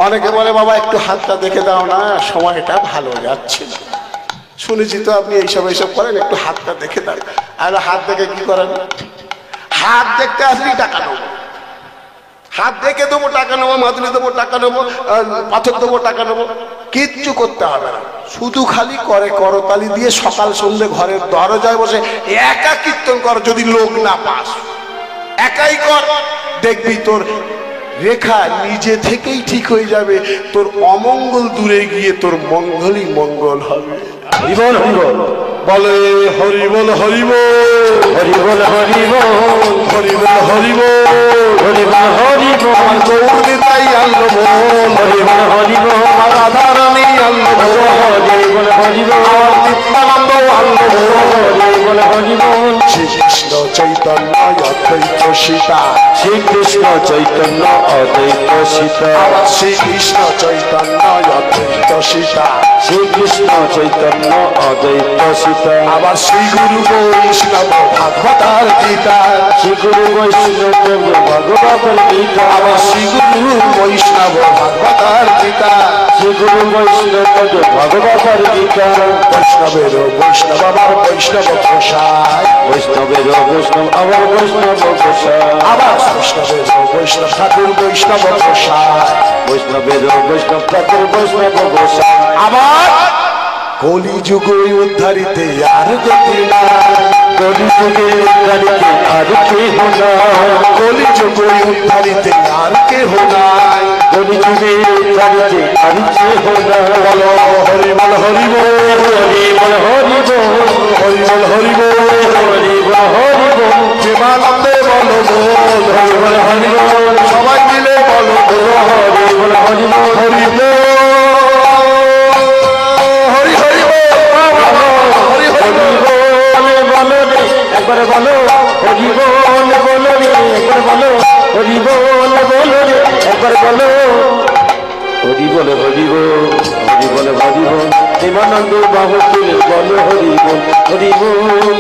অনেকে বলে বাবা একটু হাতটা দেখে দাও না, সময়টা ভালো যাচ্ছে না। শুনেছি তো আপনি এইসব করেন, একটু হাতটা দেখে দাও। আর হাত দেখে কি করেন? হাত দেখতে আসলেই টাকা নেবো, হাত দেখে দেবো টাকা নেবো, মাদুলি দেবো টাকা নেবো, পাথর দেবো টাকা নেবো। কিচ্ছু করতে হবে না, শুধু খালি করে করতালি দিয়ে সকাল সন্ধ্যে ঘরের দরজায় বসে একা কীর্তন কর। যদি লোক না পাস, একাই কর, দেখবি তোর রেখা নিজে থেকেই ঠিক হয়ে যাবে। তোর অমঙ্গল দূরে গিয়ে তোর মঙ্গলই মঙ্গল হবে। হরিবল হরিবল বলে হরিবল হরিবল হরিবল হরিবল হরিবল হরিবল হরিবল হরিবল আমার গৌরী তাই আল্লো বল, হরিবল হরিবল আমার রাধারানী আল্লো বল, হরিবল হরিবল আমার নিত্যানন্দ আল্লো বল, হরিবল হরিবল শ্রীকৃষ্ণ চৈতন্য অদ্বৈত সীতা, শ্রীকৃষ্ণ চৈতন্য অদ্বৈত সীতা, আমার শ্রীকৃষ্ণ চৈতন্য অদ্বৈত সীতা, শ্রীকৃষ্ণ চৈতন্য অদ্বৈত সীতা, আবার শ্রী গুরু বৈষ্ণব ভাগবতার গীতা, শ্রী গুরু বৈষ্ণব ভগবতের গীতা, আবার শ্রী গুরু বৈষ্ণব ভাগবতার গীতা, শ্রী গুরু বৈষ্ণব ভগবতের গীতা, বৈষ্ণবের বৈষ্ণব আবার বৈষ্ণব প্রসাদ, বৈষ্ণবের বৈষ্ণব আবার বৈষ্ণব প্রসাদ, আবার বৈষ্ণবের বৈষ্ণব ঠাকুর বৈষ্ণব প্রসাদ, বৈষ্ণবের বৈষ্ণব ঠাকুর বৈষ্ণব প্রসাদ, আবার কলি যুগে উদ্ধারিতে আর গতি না, কলি যুগে উদ্ধারিতে আর কেহ নাই, কলি যুগে উদ্ধারিতে আর কেহ নাই, কলি যুগে উদ্ধারিতে আর কেহ নাই, বলো হরিবল হরিবল হরিবল হরিবল হরিবল হরিবল হরিবল হরিবল প্রেমানন্দে বলো বল, হরিবল হরিবল সবাই মিলে বলো বল, হরিবল হরিবল হরিবল হরি হরি হরি হরি বলো রে একবার বলো হরিবল বলো রে একবার বলো হরিবল বলো রে একবার বলো হরিবল হরিবল হরিবল হরিবল প্রেমানন্দ বাহু তুলে বলো হরিবল হরিবল